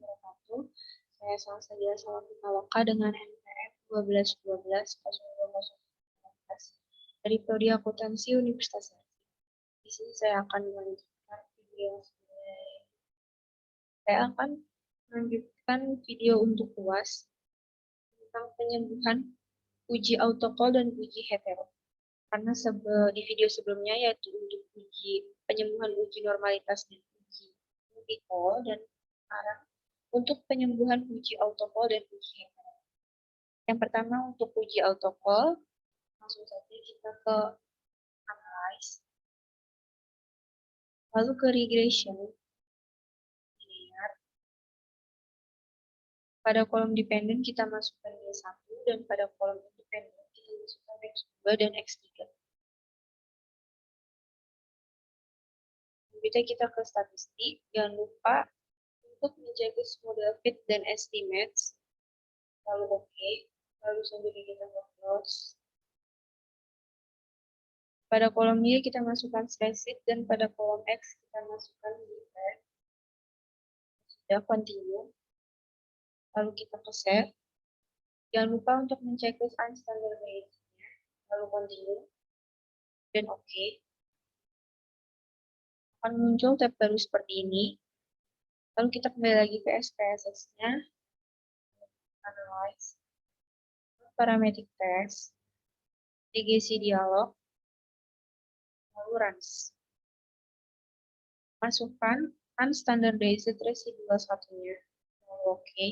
wabarakatuh. Saya Salsabila Salamataloka dengan NPM 1212-02-19 dari Prodi Akuntansi Universitas Erlangga. Di sini saya akan melanjutkan video sebelumnya. Saya akan melanjutkan video untuk UAS tentang penyembuhan uji autocall dan uji hetero. Karena di video sebelumnya yaitu untuk penyembuhan uji normalitas dan uji multicall, dan sekarang untuk penyembuhan uji autocall dan uji hetero. Yang pertama untuk uji autocall, langsung saja kita ke analyze, lalu ke regression. Lihat pada kolom dependen kita masukkan Y1, dan pada kolom independen kita masukkan X2 dan X3. Kemudian kita ke statistik, jangan lupa untuk menjaga model fit dan estimates, lalu oke, lalu sambil kita close. Pada kolom Y kita masukkan spreadsheet, dan pada kolom X kita masukkan detail. Sudah continue, lalu kita ke save. Jangan lupa untuk mencek standard range-nya, lalu continue, dan oke. Akan muncul tab baru seperti ini. Lalu kita kembali lagi ke SPSS-nya, analyze, parametric test, regressi dialog, lalu runs. Masukkan unstandardized residual satunya, lalu oke.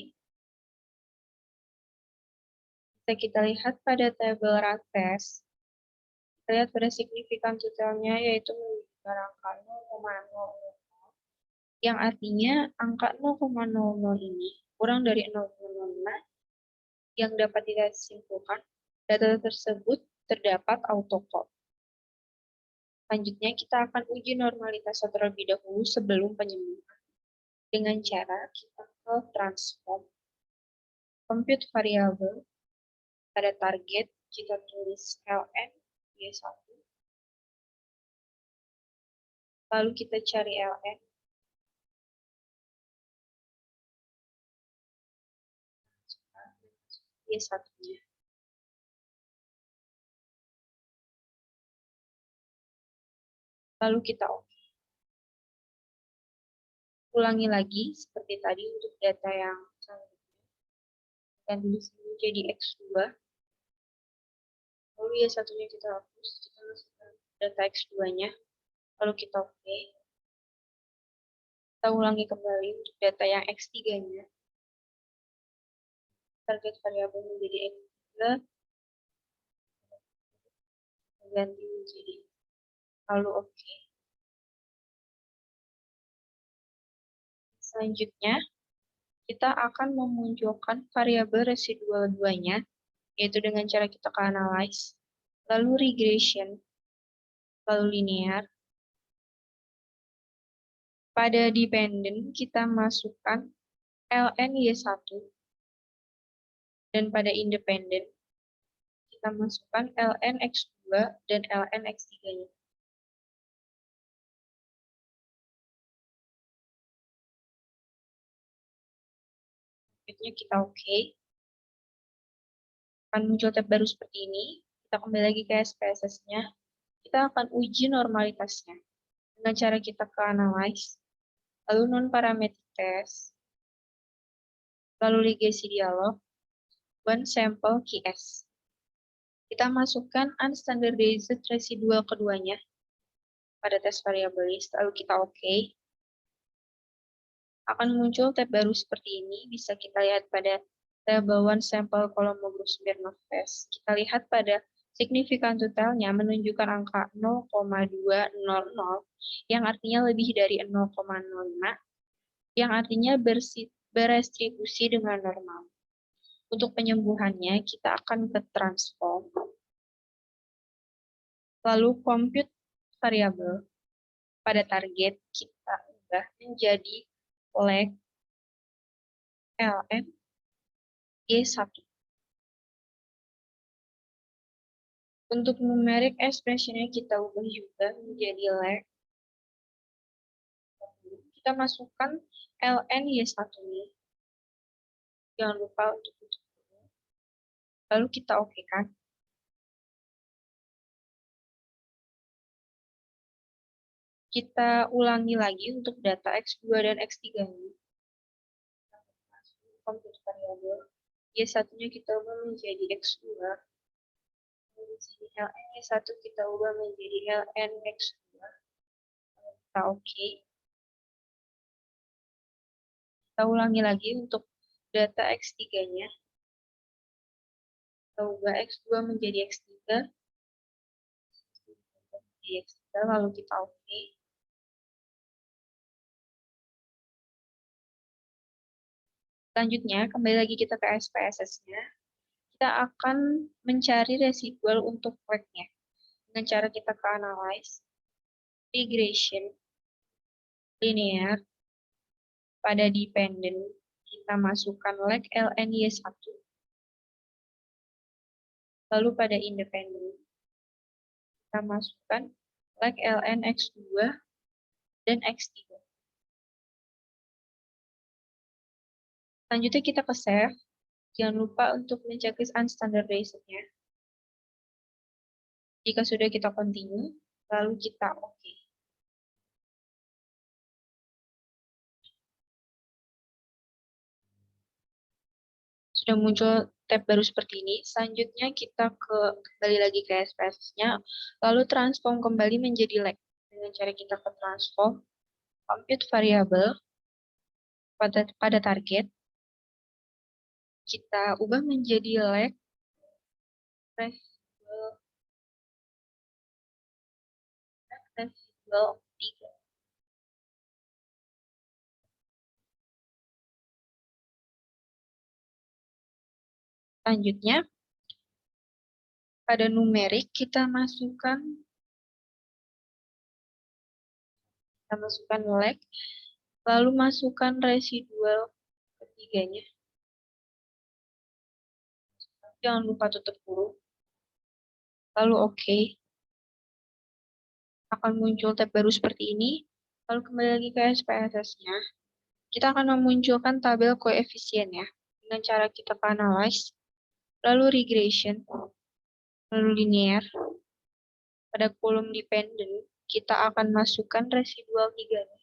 Bisa kita lihat pada tabel run test, kita lihat pada signifikan totalnya yaitu menunjukkan angka 0,00, yang artinya angka 0,00 ini kurang dari 0,05, yang dapat disimpulkan data tersebut terdapat autocall. Selanjutnya kita akan uji normalitas terlebih dahulu sebelum penyembuhan dengan cara kita ke transform, compute variable, pada target kita tulis ln y1, lalu kita cari ln, y1-nya. Lalu kita oke. Ulangi lagi seperti tadi untuk data yang selanjutnya. Dan di sini jadi X2. Lalu y1-nya kita hapus, kita masukkan data X2-nya. Lalu kita oke. Kita ulangi kembali untuk data yang X3-nya. Target variabel menjadi X3. Ganti menjadi, lalu oke. Selanjutnya, kita akan memunculkan variabel residual 2-nya, yaitu dengan cara kita ke analyze, lalu regression, lalu linear. Pada dependent, kita masukkan ln y1, dan pada independent, kita masukkan ln x2 dan ln x3-nya. Selanjutnya kita oke. Akan muncul tab baru seperti ini. Kita kembali lagi ke SPSS-nya. Kita akan uji normalitasnya dengan cara kita ke analyze, lalu non-parametric test, lalu regressi dialog, one sample QS. Kita masukkan unstandardized residual keduanya pada tes variabel list, lalu kita oke. Akan muncul tab baru seperti ini, bisa kita lihat pada tabel one sample Kolmogorov-Smirnov test. Kita lihat pada signifikan totalnya menunjukkan angka 0,200, yang artinya lebih dari 0,05, yang artinya berestribusi dengan normal. Untuk penyembuhannya, kita akan ke transform, lalu compute variable. Pada target, kita ubah menjadi leg ln y1. Untuk numeric expression-nya kita ubah juga menjadi leg. Kita masukkan ln y1 ini, Jangan lupa untuk tutup dulu. Lalu kita oke kan. Kita ulangi lagi untuk data X2 dan X3 ini. Compute variabel. Y1-nya kita ubah menjadi X2. Di sini ln Y1 kita ubah menjadi ln X2. Kita oke. Kita ulangi lagi untuk data X3-nya. Kita ubah X2 menjadi X3. Lalu kita oke. Selanjutnya, kembali lagi kita ke SPSS-nya. Kita akan mencari residual untuk lag-nya. Dengan cara kita ke analyze, regression, linear, pada dependent, kita masukkan lag ln Y1. Lalu pada independent, kita masukkan lag ln X2 dan X3. Selanjutnya kita ke save. Jangan lupa untuk mencek unstandardized-nya. Jika sudah kita continue, lalu kita oke. Sudah muncul tab baru seperti ini. Selanjutnya kita kembali lagi ke SPSS-nya, lalu transform kembali menjadi lag. Dengan cara kita ke transform, compute variable pada target, kita ubah menjadi lag residual 3. Selanjutnya, pada numerik kita masukkan lag, lalu masukkan residual ketiganya. Jangan lupa tutup kurung. Lalu oke. Akan muncul tab baru seperti ini. Lalu kembali lagi ke SPSS-nya. Kita akan memunculkan tabel koefisien ya. Dengan cara kita analyze, lalu regression, lalu linear. Pada kolom dependent, kita akan masukkan residual 3.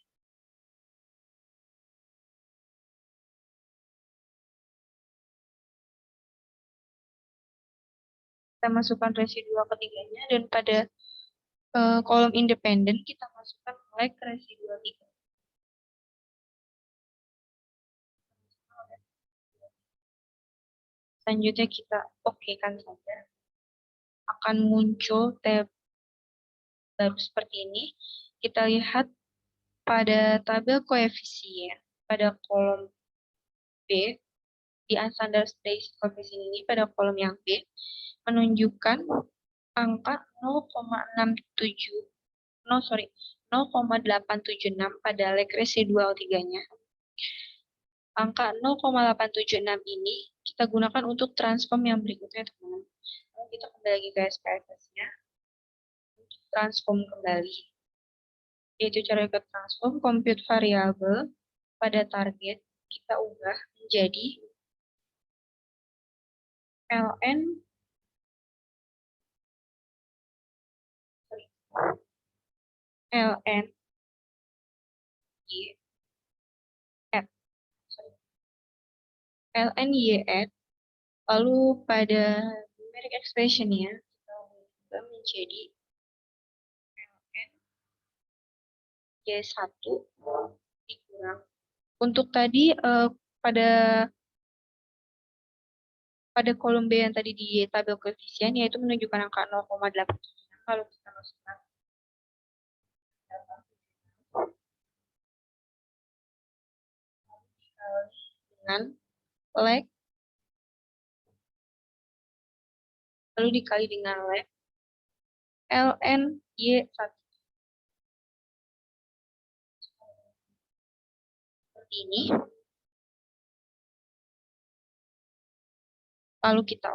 Kita masukkan residual ketiganya dan pada kolom independen kita masukkan lag residual 3. Selanjutnya kita oke-kan saja. Akan muncul tab baru seperti ini. Kita lihat pada tabel koefisien pada kolom B, di unstandardized coefficient ini pada kolom yang B, menunjukkan angka 0,876 pada lag residual 3-nya. Angka 0,876 ini kita gunakan untuk transform yang berikutnya, teman-teman. Lalu kita kembali lagi ke SPSS-nya. Untuk transform kembali, yaitu cara ke transform compute variable pada target, kita ubah menjadi ln y at ln y at, lalu pada numeric expression-nya kita ubah menjadi ln y1 dikurang. Untuk tadi pada kolom B yang tadi di tabel koefisien, yaitu menunjukkan angka 0,876, lalu kita masukkan dengan lag, lalu dikali dengan lag ln y1 seperti ini, lalu kita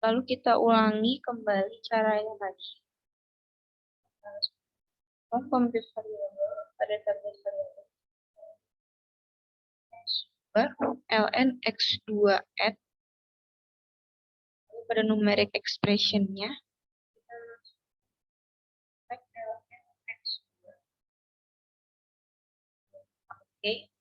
Lalu kita ulangi kembali caranya tadi. Compute variable pada target variable ln x2 add pada numeric expression-nya kita cek ln x2. Oke.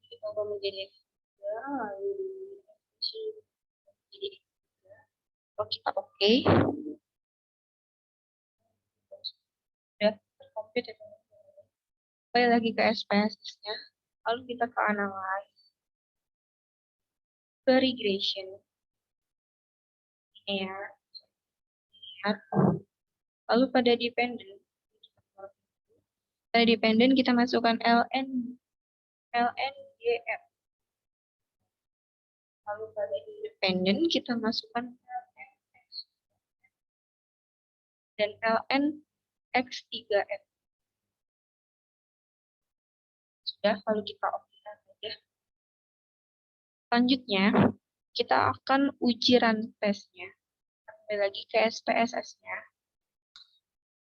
Kita ubah menjadi x3 lalu jadi x3. Kalau kita oke, sudah tercompute ya teman-teman. Kembali lagi ke SPSS-nya, lalu kita ke analyze, ke regression, ya, lalu pada dependent, kita masukkan ln gf, lalu pada independent kita masukkan ln x dan ln x3f. Sudah, lalu kita okekan saja. Selanjutnya, kita akan uji run testnya. Kembali lagi ke SPSS-nya.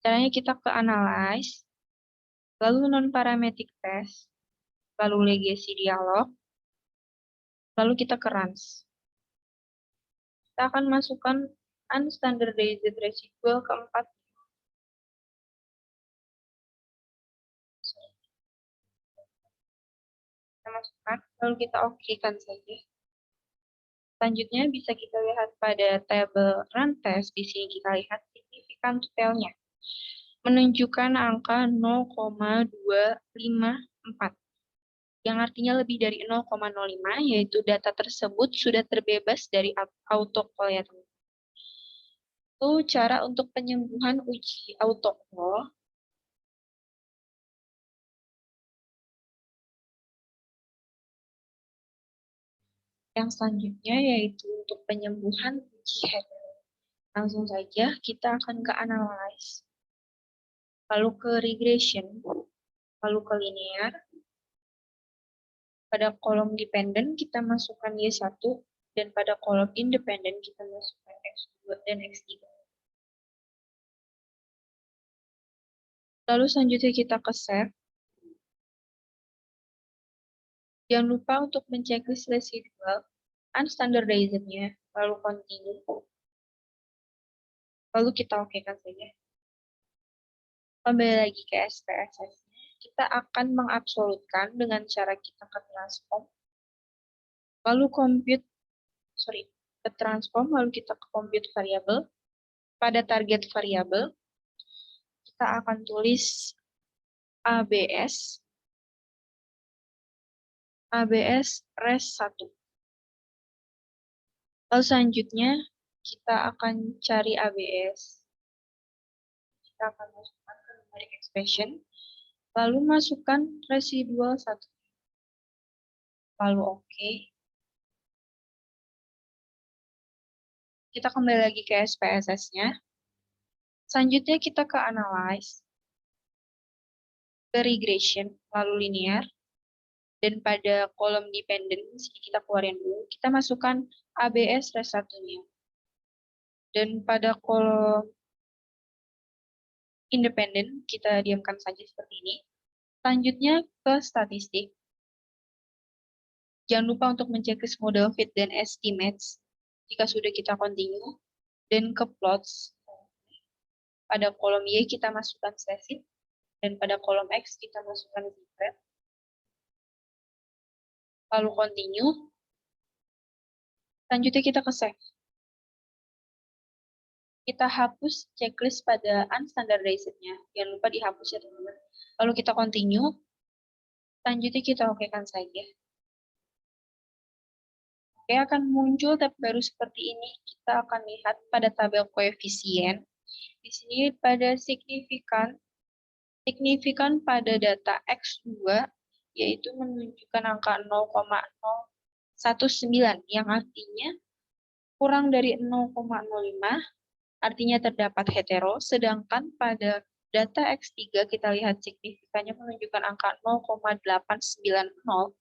Caranya kita ke analyze, lalu non-parametric test, lalu legacy dialog, lalu kita ke runs. Kita akan masukkan unstandardized residual keempat. Kita masukkan, lalu kita okekan saja. Selanjutnya bisa kita lihat pada tabel run test. Di sini kita lihat signifikan tailnya menunjukkan angka 0,254 yang artinya lebih dari 0,05, yaitu data tersebut sudah terbebas dari autocall ya teman. Itu cara untuk penyembuhan uji autocall. Yang selanjutnya yaitu untuk penyembuhan uji header. Langsung saja kita akan ke analyze, lalu ke regression, lalu ke linear. Pada kolom dependent kita masukkan Y1 dan pada kolom independent kita masukkan X2 dan X3. Lalu selanjutnya kita ke save. Jangan lupa untuk menceklis residual unstandardized-nya, lalu continue. Lalu kita okekan saja. Kembali lagi ke SPSS. Kita akan mengabsolutkan dengan cara kita ke transform, lalu ke transform, lalu kita ke compute variable. Pada target variable, kita akan tulis ABS res1. Lalu selanjutnya, kita akan cari ABS. Kita akan masukkan ke numeric expression, lalu masukkan residual 1. Lalu oke. Kita kembali lagi ke SPSS-nya. Selanjutnya kita ke analyze, ke regression, lalu linear. Dan pada kolom dependent, kita keluarin dulu. Kita masukkan ABS res1-nya. Dan pada kolom independent, kita diamkan saja seperti ini. Selanjutnya ke statistik. Jangan lupa untuk menceklis model fit dan estimates jika sudah kita continue. Dan ke plots. Pada kolom Y kita masukkan statistik. Dan pada kolom X kita masukkan z-graph. Lalu continue. Selanjutnya kita ke save. Kita hapus checklist pada unstandardized-nya. Jangan lupa dihapus ya teman-teman. Lalu kita continue. Selanjutnya kita okekan saja. Oke, akan muncul tab baru seperti ini. Kita akan lihat pada tabel koefisien. Di sini pada signifikan pada data X2 yaitu menunjukkan angka 0,019 yang artinya kurang dari 0,05 artinya terdapat hetero, sedangkan pada data X3 kita lihat signifikannya menunjukkan angka 0,890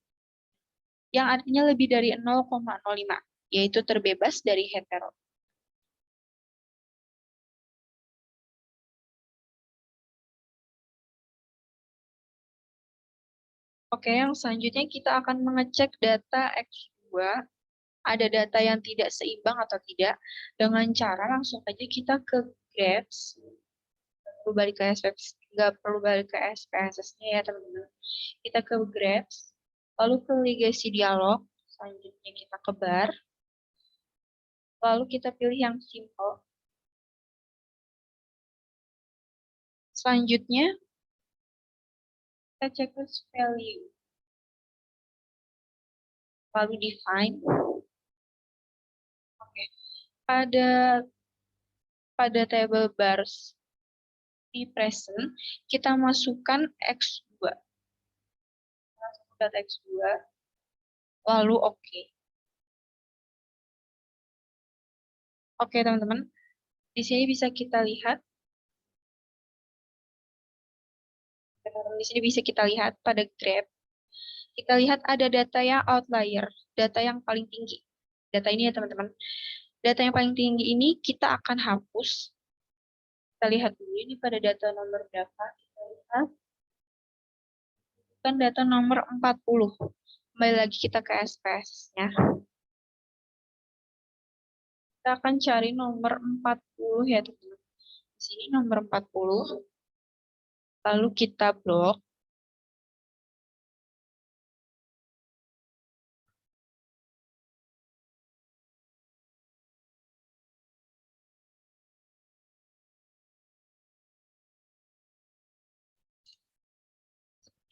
yang artinya lebih dari 0,05, yaitu terbebas dari hetero. Oke, yang selanjutnya kita akan mengecek data X2, ada data yang tidak seimbang atau tidak, dengan cara langsung saja kita ke graphs, nggak perlu balik ke SPSS-nya ya teman-teman. Kita ke graphs, lalu ke ligasi dialog, selanjutnya kita ke bar, lalu kita pilih yang simple. Selanjutnya, kita cek value, lalu define. Oke. Pada table bars di present, kita masukkan X2. Masukkan X2, lalu oke. Oke, teman-teman. Di sini bisa kita lihat. Di sini bisa kita lihat pada graph. Kita lihat ada data yang outlier, data yang paling tinggi. Data ini ya, teman-teman. Data yang paling tinggi ini kita akan hapus. Kita lihat dulu ini pada data nomor berapa. Kita lihat. Kan data nomor 40. Kembali lagi kita ke SPS-nya. Kita akan cari nomor 40 ya, teman-teman. Di sini nomor 40. Lalu kita blok.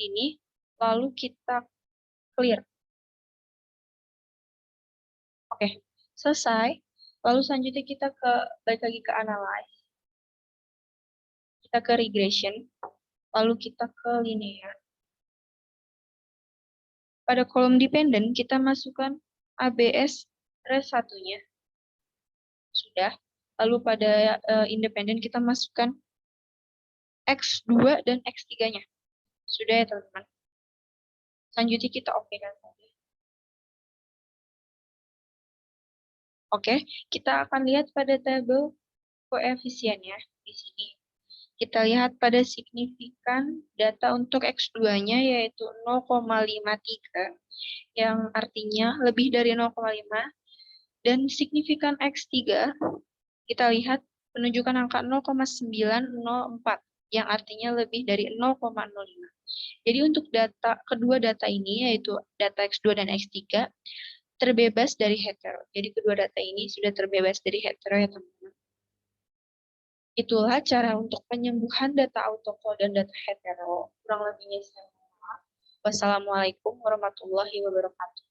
Ini, lalu kita clear. Oke, selesai. Lalu selanjutnya kita balik lagi ke analyze. Kita ke regression, lalu kita ke linear. Pada kolom dependent, kita masukkan ABS res satunya. Sudah. Lalu pada independent, kita masukkan X2 dan X3-nya. Sudah ya, teman-teman. Selanjutnya kita oke-kan saja. Oke, kita akan lihat pada tabel koefisiennya di sini. Kita lihat pada signifikan data untuk X2-nya yaitu 0,53 yang artinya lebih dari 0,5 dan signifikan X3 kita lihat menunjukkan angka 0,904 yang artinya lebih dari 0,05. Jadi untuk kedua data ini yaitu data X2 dan X3 terbebas dari hetero. Jadi kedua data ini sudah terbebas dari hetero ya teman-teman. Itulah cara untuk penyembuhan data autocall dan data hetero. Kurang lebihnya saya mohon maaf. Wassalamualaikum warahmatullahi wabarakatuh.